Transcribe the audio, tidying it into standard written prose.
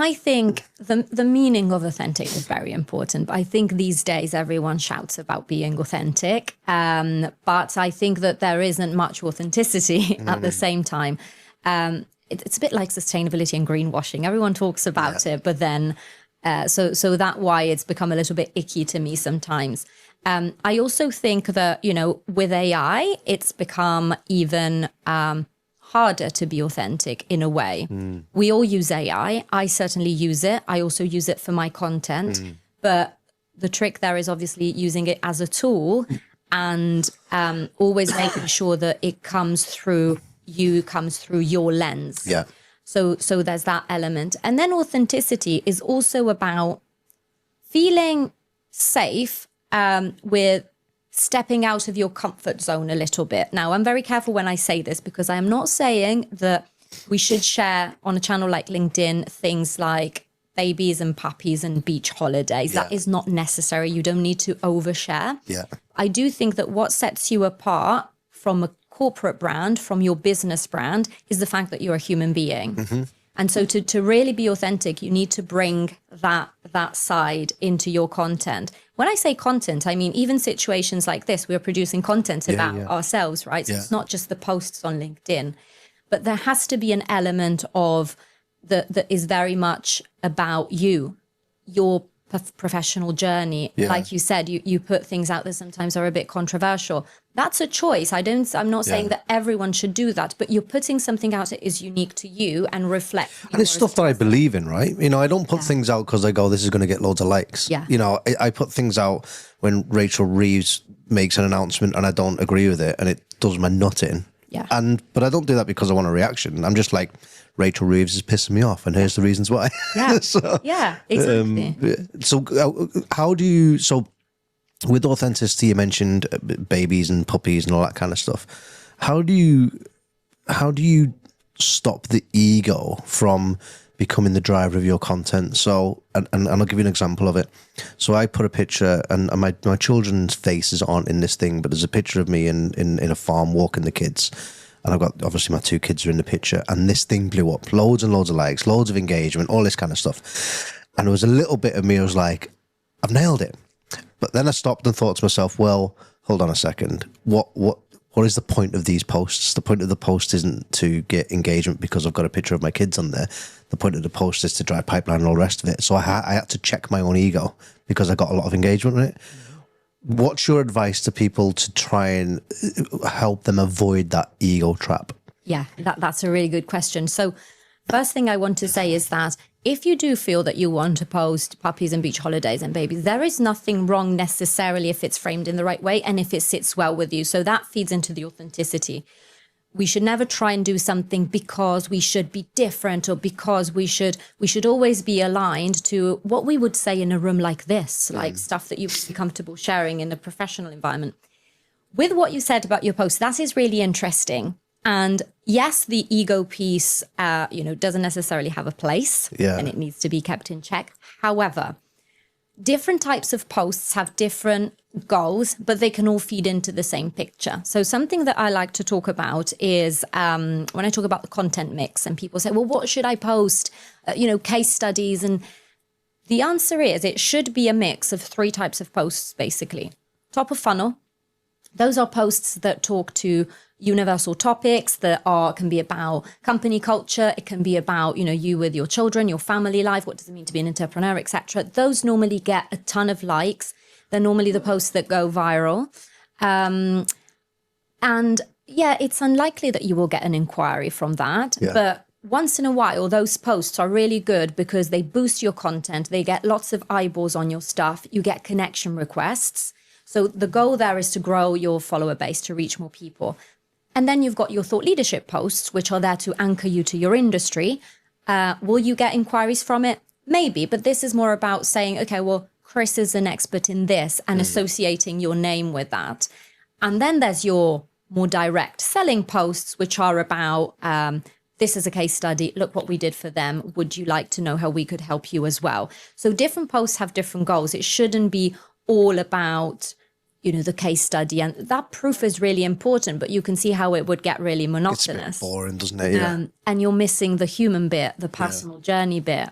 I think the meaning of authentic is very important. I think these days everyone shouts about being authentic, but I think that there isn't much authenticity at the same time. It's a bit like sustainability and greenwashing. Everyone talks about it, but then so that's why it's become a little bit icky to me sometimes. I also think that, with AI, it's become even harder to be authentic in a way. We all use AI. I certainly use it. I also use it for my content. But the trick there is obviously using it as a tool and always making sure that it comes through your lens. Yeah. So there's that element. And then authenticity is also about feeling safe with stepping out of your comfort zone a little bit. Now, I'm very careful when I say this because I am not saying that we should share on a channel like LinkedIn things like babies and puppies and beach holidays. Yeah. That is not necessary. You don't need to overshare. Yeah. I do think that what sets you apart from a corporate brand, from your business brand, is the fact that you're a human being. And so to really be authentic, you need to bring that side into your content. When I say content, I mean even situations like this, we're producing content about ourselves, right? So it's not just the posts on LinkedIn, but there has to be an element of that is very much about you, your professional journey. Like you said, you put things out that sometimes are a bit controversial. That's a choice. I'm not saying that everyone should do that, but you're putting something out that is unique to you and reflect. And it's stuff that I believe in, right? I don't put things out because I go, this is going to get loads of likes. Yeah. I put things out when Rachel Reeves makes an announcement and I don't agree with it and it does my nut in. Yeah. But I don't do that because I want a reaction. I'm just like, Rachel Reeves is pissing me off and here's the reasons why. Yeah. So, yeah, exactly. How do you, with authenticity, you mentioned babies and puppies and all that kind of stuff. How do you stop the ego from becoming the driver of your content? So, and I'll give you an example of it. So I put a picture, and my children's faces aren't in this thing, but there's a picture of me in a farm walking the kids. And I've got, obviously my two kids are in the picture, and this thing blew up. Loads and loads of likes, loads of engagement, all this kind of stuff. And there was a little bit of me, I was like, I've nailed it. But then I stopped and thought to myself, well, hold on a second. What is the point of these posts? The point of the post isn't to get engagement because I've got a picture of my kids on there. The point of the post is to drive pipeline and all the rest of it. So I had to check my own ego because I got a lot of engagement on it. What's your advice to people to try and help them avoid that ego trap? Yeah, that's a really good question. So first thing I want to say is that if you do feel that you want to post puppies and beach holidays and babies, there is nothing wrong necessarily if it's framed in the right way and if it sits well with you. So that feeds into the authenticity. We should never try and do something because we should be different or because we should always be aligned to what we would say in a room like this, like stuff that you would be comfortable sharing in a professional environment. With what you said about your post, that is really interesting. And yes, the ego piece, doesn't necessarily have a place and it needs to be kept in check. However, different types of posts have different goals, but they can all feed into the same picture. So something that I like to talk about is when I talk about the content mix and people say, well, what should I post? Case studies. And the answer is it should be a mix of three types of posts, basically. Top of funnel. Those are posts that talk to universal topics that can be about company culture. It can be about, you with your children, your family life. What does it mean to be an entrepreneur, etc. Those normally get a ton of likes. They're normally the posts that go viral. It's unlikely that you will get an inquiry from that. Yeah. But once in a while, those posts are really good because they boost your content. They get lots of eyeballs on your stuff. You get connection requests. So the goal there is to grow your follower base, to reach more people. And then you've got your thought leadership posts, which are there to anchor you to your industry. Will you get inquiries from it? Maybe, but this is more about saying, okay, well, Chris is an expert in this and associating your name with that. And then there's your more direct selling posts, which are about, this is a case study. Look what we did for them. Would you like to know how we could help you as well? So different posts have different goals. It shouldn't be all about, the case study. And that proof is really important, but you can see how it would get really monotonous. It's a bit boring, doesn't it? Yeah. And you're missing the human bit, the personal journey bit.